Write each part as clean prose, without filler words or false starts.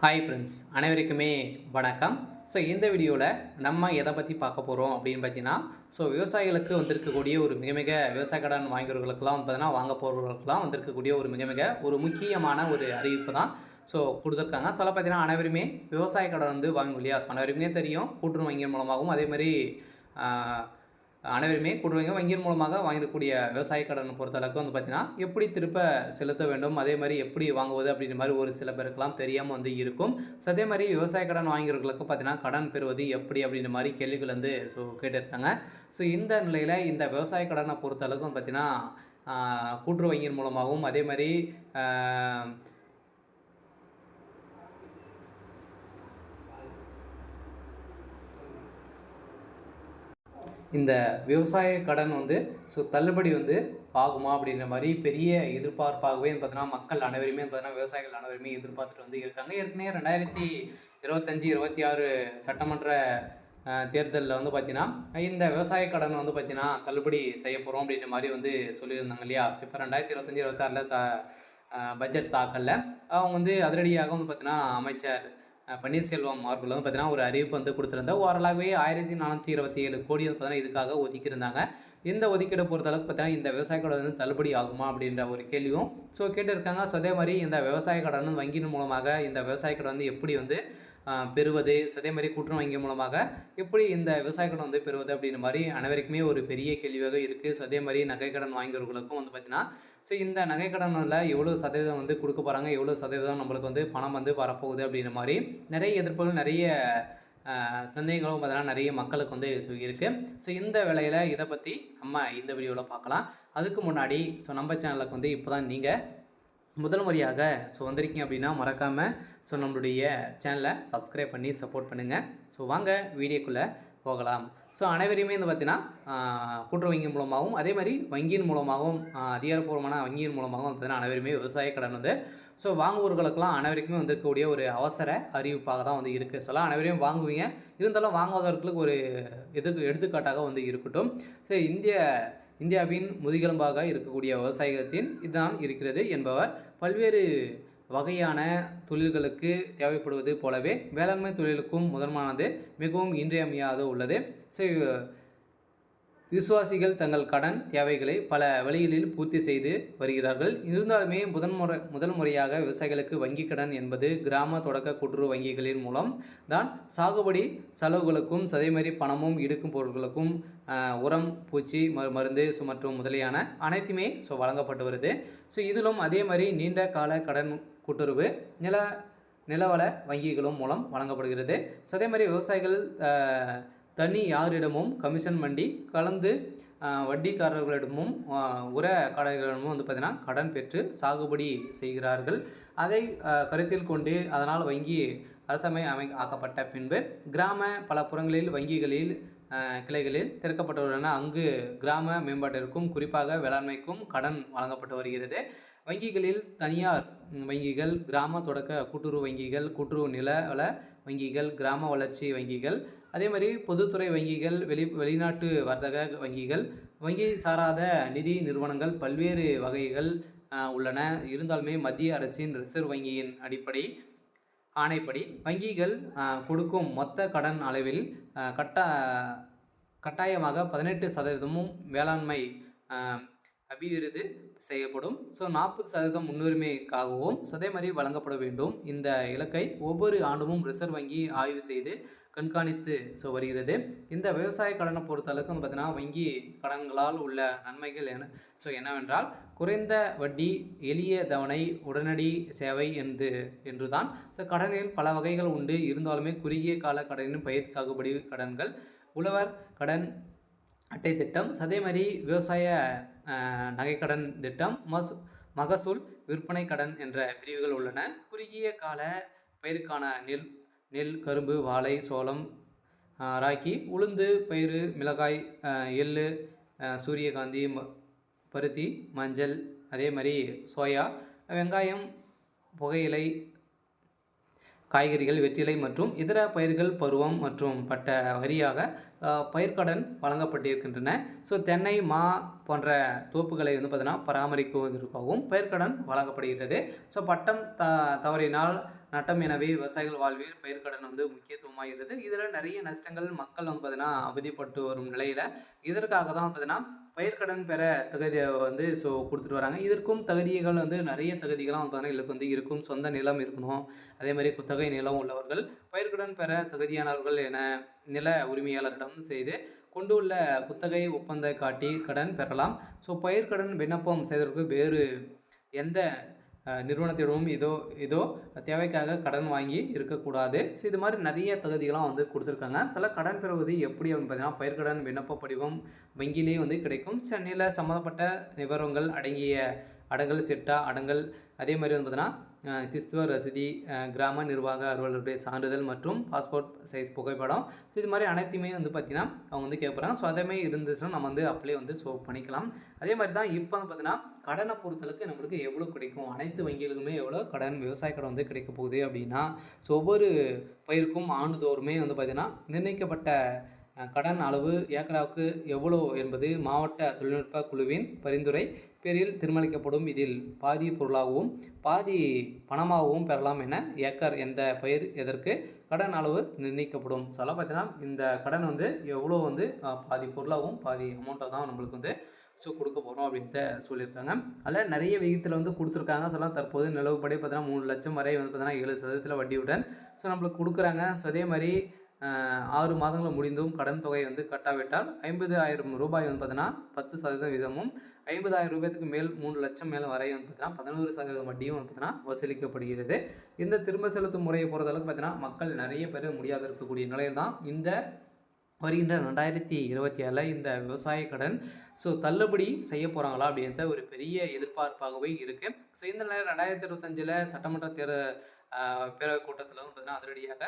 Hi friends, அனைவருக்குமே வணக்கம். So இந்த வீடியோவில் நம்ம எதை பற்றி பார்க்க போகிறோம் அப்படின்னு பார்த்தீங்கன்னா, விவசாயிகளுக்கு வந்திருக்கக்கூடிய ஒரு மிக மிக விவசாய கடன் வாங்கியவர்களுக்கெல்லாம் பார்த்தீங்கன்னா வாங்க போகிறவர்களுக்கெல்லாம் வந்திருக்கக்கூடிய ஒரு மிக மிக ஒரு முக்கியமான ஒரு அறிவிப்பு தான் கொடுத்துருக்காங்க. பார்த்தீங்கன்னா அனைவருமே விவசாய கடன் வாங்கும் இல்லையா? அனைவருமே தெரியும், கூட்டுறவு வங்கியின் மூலமாகவும் அதே மாதிரி அனைவருமே கூட்டுறவு வங்கியின் மூலமாக வாங்கக்கூடிய விவசாய கடனை பொறுத்தளவுக்கு பார்த்தீங்கன்னா எப்படி திருப்ப செலுத்த வேண்டும், அதே மாதிரி எப்படி வாங்குவது அப்படின்ற மாதிரி ஒரு சில பேருக்கெல்லாம் தெரியாமல் இருக்கும். அதே மாதிரி விவசாய கடன் வாங்கியவர்களுக்கு பார்த்தீங்கன்னா கடன் பெறுவது எப்படி அப்படின்ற மாதிரி கேள்விகள் கேட்டிருக்காங்க. இந்த நிலையில் இந்த விவசாய கடனை பொறுத்தளவுக்கு பார்த்தீங்கன்னா கூட்டுறவு வங்கியின் மூலமாகவும் அதே மாதிரி இந்த விவசாய கடன் தள்ளுபடி ஆகுமா அப்படின்ற மாதிரி பெரிய எதிர்பார்ப்பாகவே பார்த்தீங்கன்னா மக்கள் அனைவருமே பார்த்தீங்கன்னா விவசாயிகள் அனைவருமே எதிர்பார்த்துட்டு இருக்காங்க. ஏற்கனவே 2025-26 சட்டமன்ற தேர்தலில் பார்த்தீங்கன்னா இந்த விவசாய கடன் பார்த்தீங்கன்னா தள்ளுபடி செய்ய போகிறோம் அப்படின்ற மாதிரி சொல்லியிருந்தாங்க இல்லையா? இப்போ 2025-26 பட்ஜெட் தாக்கலில் அவங்க அதிரடியாக பார்த்தீங்கன்னா அமைச்சர் பன்னீர்செல்வம் அவர்கள் பார்த்தீங்கன்னா ஒரு அறிவிப்பு கொடுத்துருந்தாங்க. ஓரளவே 1427 கோடி பார்த்தீங்கன்னா இதுக்காக ஒதுக்கியிருந்தாங்க. இந்த ஒதுக்கீடை பொறுத்தளவுக்கு பார்த்தீங்கன்னா இந்த விவசாய கடன் தள்ளுபடி ஆகுமா அப்படின்ற ஒரு கேள்வியும் கேட்டிருக்காங்க. அதே மாதிரி இந்த விவசாய கடன் வங்கியின் மூலமாக இந்த விவசாய கடன் எப்படி பெறுவது, அதே மாதிரி கூட்டுறவு வங்கி மூலமாக எப்படி இந்த விவசாய கடன் பெறுவது அப்படின்ற மாதிரி அனைவருக்குமே ஒரு பெரிய கேள்வியாக இருக்குது. அதே மாதிரி நகைக்கடன் வாங்கியவர்களுக்கும் பார்த்தீங்கன்னா இந்த நகைக்கடனில் எவ்வளோ சதவீதம் கொடுக்க போகிறாங்க, எவ்வளோ சதவீதம் நம்மளுக்கு பணம் வரப்போகுது அப்படின்ற மாதிரி நிறைய எதிர்ப்புகள், நிறைய சந்தேகங்களும் பார்த்தீங்கன்னா நிறைய மக்களுக்கு இருக்குது. இந்த வேளையில் இதை பற்றி நம்ம இந்த வீடியோவில் பார்க்கலாம். அதுக்கு முன்னாடி நம்ம சேனலுக்கு இப்போ தான் நீங்கள் முதல் முறையாக வந்திருக்கீங்க அப்படின்னா மறக்காமல் நம்மளுடைய சேனலை சப்ஸ்கிரைப் பண்ணி சப்போர்ட் பண்ணுங்கள். வாங்க வீடியோக்குள்ளே போகலாம். அனைவரையுமே பார்த்தீங்கன்னா கூட்டுறவு வங்கி மூலமாகவும் அதே மாதிரி வங்கியின் மூலமாகவும் அதிகாரப்பூர்வமான வங்கியின் மூலமாகவும் பார்த்தீங்கன்னா அனைவருமே விவசாய கடன் வாங்குவோர்களுக்கெல்லாம் அனைவருக்குமே வந்திருக்கக்கூடிய ஒரு அவசர அறிவிப்பாக தான் இருக்குது. அனைவரையும் வாங்குவீங்க, இருந்தாலும் வாங்குவதற்கு ஒரு எடுத்துக்காட்டாக இருக்கட்டும். இந்தியாவின் முதுகெலும்பாக இருக்கக்கூடிய விவசாயத்தின் இதுதான் இருக்கிறது என்பவர் பல்வேறு வகையான தொழில்களுக்கு தேவைப்படுவது போலவே வேளாண்மை தொழிலுக்கும் முதன்மையானது மிகவும் இன்றியமையாத உள்ளது. விசுவாசிகள் தங்கள் கடன் தேவைகளை பல வழிகளில் பூர்த்தி செய்து வருகிறார்கள். இருந்தாலுமே முதல் முறையாக விவசாயிகளுக்கு வங்கி கடன் என்பது கிராம தொடக்க கூட்டுறவு வங்கிகளின் மூலம் தான் சாகுபடி செலவுகளுக்கும் அதேமாதிரி பணமும் இடுக்கும் பொருட்களுக்கும் உரம், பூச்சி மருந்து மற்றும் முதலியான அனைத்துமே வழங்கப்பட்டு வருது. இதிலும் அதே மாதிரி நீண்ட கால கடன் கூட்டுறவு நிலவள வங்கிகளும் மூலம் வழங்கப்படுகிறது. அதே மாதிரி விவசாயிகள் தனி யாரிடமும் கமிஷன் வண்டி கலந்து வட்டிக்காரர்களிடமும் உரக்காரர்களிடமும் பார்த்தீங்கன்னா கடன் பெற்று சாகுபடி செய்கிறார்கள். அதை கருத்தில் கொண்டு அதனால் வங்கி அரசமை ஆக்கப்பட்ட பின்பு கிராம பல புறங்களில் வங்கிகளில் கிளைகளில் திறக்கப்பட்டுள்ளன. அங்கு கிராம மேம்பாட்டிற்கும் குறிப்பாக வேளாண்மைக்கும் கடன் வழங்கப்பட்டு வருகிறது. வங்கிகளில் தனியார் வங்கிகள், கிராம தொடக்க கூட்டுறவு வங்கிகள், கூட்டுறவு நிலவள வங்கிகள், கிராம வளர்ச்சி வங்கிகள், அதே மாதிரி பொதுத்துறை வங்கிகள், வெளிநாட்டு வர்த்தக வங்கிகள், வங்கி சாராத நிதி நிறுவனங்கள் பல்வேறு வகைகள் உள்ளன. இருந்தாலுமே மத்திய அரசின் ரிசர்வ் வங்கியின் ஆணைப்படி வங்கிகள் கொடுக்கும் மொத்த கடன் அளவில் கட்டாயமாக 18% வேளாண்மை அபிவிருத்தி செய்யப்படும். 40% முன்னுரிமைக்காகவும் அதே மாதிரி வழங்கப்பட வேண்டும். இந்த இலக்கை ஒவ்வொரு ஆண்டும் ரிசர்வ் வங்கி ஆய்வு செய்து கண்காணித்து வருகிறது. இந்த விவசாய கடனை பொறுத்தளவுக்கு பார்த்தீங்கன்னா வங்கி கடன்களால் உள்ள நன்மைகள் என்னவென்றால் குறைந்த வட்டி, எளிய தவணை, உடனடி சேவை என்றுதான். கடனில் பல வகைகள் உண்டு. இருந்தாலுமே குறுகிய கால கடனின் பயிர் சாகுபடி கடன்கள், உழவர் கடன் அட்டை திட்டம், அதே மாதிரி விவசாய நகைக்கடன் திட்டம், மகசூல் விற்பனை கடன் என்ற பிரிவுகள் உள்ளன. குறுகிய கால பயிருக்கான நெல், கரும்பு, வாழை, சோளம், ராக்கி, உளுந்து, பயிறு, மிளகாய், எள்ளு, சூரியகாந்தி, பருத்தி, மஞ்சள், அதே மாதிரி சோயா, வெங்காயம், புகையிலை, காய்கறிகள், வெற்றிலை மற்றும் இதர பயிர்கள் பருவம் மற்றும் பட்ட வரியாக பயிர்க்கடன் வழங்கப்பட்டிருக்கின்றன. ஸோ தென்னை, மா போன்ற தோப்புகளை வந்து பார்த்தீங்கன்னா பராமரிக்குவதற்காகவும் பயிர்க்கடன் வழங்கப்படுகிறது. ஸோ பட்டம் தவறினால் நட்டம் எனவே விவசாயிகள் வாழ்வில் பயிர்க்கடன் வந்து முக்கியத்துவமாகிறது. இதில் நிறைய நஷ்டங்கள் மக்கள் வந்து பார்த்தீங்கன்னா அவதிப்பட்டு வரும் நிலையில் இதற்காக தான் பார்த்தீங்கன்னா பயிர்க்கடன் பெற தகுதியை வந்து கொடுத்துட்டு வராங்க. இதற்கும் தகுதிகள் வந்து நிறைய தகுதிகள்லாம் வந்து பார்த்தீங்கன்னா இதுக்கு வந்து இருக்கும். சொந்த நிலம் இருக்கணும், அதே மாதிரி குத்தகை நிலம் உள்ளவர்கள், பயிர்க்கடன் பெற தகுதியானவர்கள் என நில உரிமையாளரிடம் செய்து கொண்டுள்ள குத்தகை ஒப்பந்த காட்டி கடன் பெறலாம். ஸோ பயிர்க்கடன் விண்ணப்பம் செய்வதற்கு வேறு எந்த நிறுவனத்திடமும் இதோ தேவைக்காக கடன் வாங்கி இருக்கக்கூடாது. ஸோ இது மாதிரி நிறைய தகுதிகளாம் வந்து கொடுத்துருக்காங்க. சில கடன் பெறுவது எப்படி அப்படின்னு பார்த்தீங்கன்னா பயிர்க்கடன் விண்ணப்ப படிவம் வங்கியிலே வந்து கிடைக்கும். நில சம்மந்தப்பட்ட விவரங்கள் அடங்கிய அடங்கல் சிட்டா அடங்கல், அதே மாதிரி வந்து பார்த்தீங்கன்னா கிறிஸ்துவ ரசீதி, கிராம நிர்வாக அலுவலருடைய சான்றிதழ் மற்றும் பாஸ்போர்ட் சைஸ் புகைப்படம். ஸோ இது மாதிரி அனைத்துமே வந்து பார்த்திங்கன்னா அவங்க வந்து கேட்குறாங்க. ஸோ அதேமாதிரி இருந்துச்சுன்னா நம்ம வந்து அப்ளை வந்து பண்ணிக்கலாம். அதே மாதிரி தான் இப்போ வந்து பார்த்திங்கன்னா கடனை பொறுத்தளவுக்கு நம்மளுக்கு எவ்வளோ கிடைக்கும், அனைத்து வங்கிகளுமே எவ்வளோ கடன் விவசாய கடன் வந்து கிடைக்க போகுது அப்படின்னா, ஸோ ஒவ்வொரு பயிருக்கும் ஆண்டுதோறுமே வந்து பார்த்திங்கன்னா நிர்ணயிக்கப்பட்ட கடன் அளவு ஏக்கராவுக்கு எவ்வளோ என்பது மாவட்ட தொழில்நுட்ப குழுவின் பரிந்துரை பேரில் தீர்மானிக்கப்படும். இதில் பாதி பொருளாகவும் பாதி பணமாகவும் பெறலாம் என ஏக்கர் எந்த பயிர் எதற்கு கடன் அளவு நிர்ணயிக்கப்படும். ஸோ அதெல்லாம் பார்த்தீங்கன்னா இந்த கடன் வந்து எவ்வளோ வந்து பாதி பொருளாகவும் பாதி அமௌண்ட்டாக தான் நம்மளுக்கு வந்து கொடுக்க போகிறோம் அப்படின்ட்டு சொல்லியிருக்காங்க. அதில் நிறைய விகிதத்தில் வந்து கொடுத்துருக்காங்க. சொல்லலாம் தற்போது நிலவுப்படி பார்த்தீங்கன்னா 3 லட்சம் வரை வந்து பார்த்தீங்கன்னா 7% வட்டியுடன் நம்மளுக்கு கொடுக்குறாங்க. ஸோ அதே மாதிரி 6 மாதங்கள் முடிந்தும் கடன் தொகை வந்து கட்டாவிட்டால் 50,000 ரூபாய் வந்து பார்த்தீங்கன்னா 10% வீதமும், 50,000 ரூபாய்க்கு மேல் 3 லட்சம் மேல் வரை வந்து பார்த்தீங்கன்னா 11% வட்டியும் வந்து பார்த்தீங்கன்னா வசூலிக்கப்படுகிறது. இந்த திரும்ப செலுத்தும் முறையை பொறுத்தளவுக்கு பார்த்தீங்கன்னா மக்கள் நிறைய பேர் முடியாத இருக்கக்கூடிய நிலையில் தான் இந்த வருகின்ற 2027 இந்த விவசாய கடன் தள்ளுபடி செய்ய போகிறாங்களா அப்படின்ற ஒரு பெரிய எதிர்பார்ப்பாகவே இருக்குது. ஸோ இந்த நிலையில் 2025 சட்டமன்ற பேரவை கூட்டத்தில் வந்து பார்த்தீங்கன்னா அதிரடியாக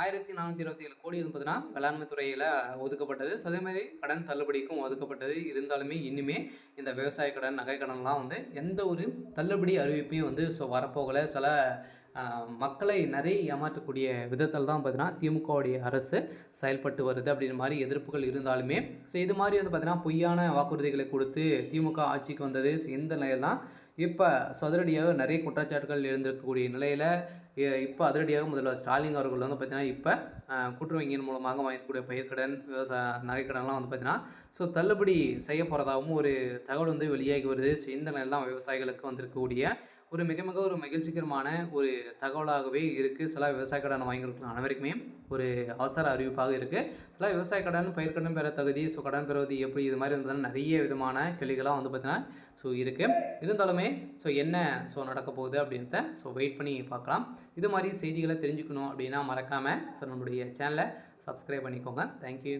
1427 கோடி வந்து பார்த்தீங்கன்னா வேளாண்மை துறையில் ஒதுக்கப்பட்டது. ஸோ அதேமாதிரி கடன் தள்ளுபடிக்கும் ஒதுக்கப்பட்டது. இருந்தாலுமே இன்னுமே இந்த விவசாய கடன், நகை கடன்லாம் வந்து எந்த ஒரு தள்ளுபடி அறிவிப்பையும் வந்து வரப்போகலை. சில மக்களை நிறைய ஏமாற்றக்கூடிய விதத்தில் தான் பார்த்தீங்கன்னா திமுகவுடைய அரசு செயல்பட்டு வருது அப்படின்ற மாதிரி எதிர்ப்புகள் இருந்தாலுமே இது மாதிரி வந்து பார்த்தீங்கன்னா பொய்யான வாக்குறுதிகளை கொடுத்து திமுக ஆட்சிக்கு வந்தது. இந்த நிலையில் தான் இப்போ அதிரடியாக நிறைய குற்றச்சாட்டுகள் எழுந்திருக்கக்கூடிய நிலையில் இப்போ அதிரடியாக முதல்வர் ஸ்டாலின் அவர்கள் வந்து பார்த்தீங்கன்னா இப்போ கூட்டுறவு வங்கியின் மூலமாக வாங்கக்கூடிய பயிர்க்கடன், விவசாய நகைக்கடன்லாம் வந்து பார்த்தீங்கன்னா தள்ளுபடி செய்ய போகிறதாகவும் ஒரு தகவல் வந்து வெளியாகி வருது. இந்த நிலையில் தான் விவசாயிகளுக்கு வந்திருக்கக்கூடிய ஒரு மிக மிக ஒரு மகிழ்ச்சிகரமான ஒரு தகவலாகவே இருக்குது. சில விவசாய கடன் வாங்கியிருக்கலாம் அனைவருக்குமே ஒரு அவசர அறிவிப்பாக இருக்குது. சில விவசாய கடன், பயிர்க்கடன் பெற தகுதி, கடன் பெறுவது எப்படி, இது மாதிரி வந்து நிறைய விதமான கேள்விகளாக வந்து பார்த்தீங்கன்னா இருக்குது. இருந்தாலுமே என்ன நடக்க போகுது அப்படின்றத வெயிட் பண்ணி பார்க்கலாம். இது மாதிரி செய்திகளை தெரிஞ்சுக்கணும் அப்படின்னா மறக்காமல் நம்மளுடைய சேனலை சப்ஸ்கிரைப் பண்ணிக்கோங்க. தேங்க்யூ.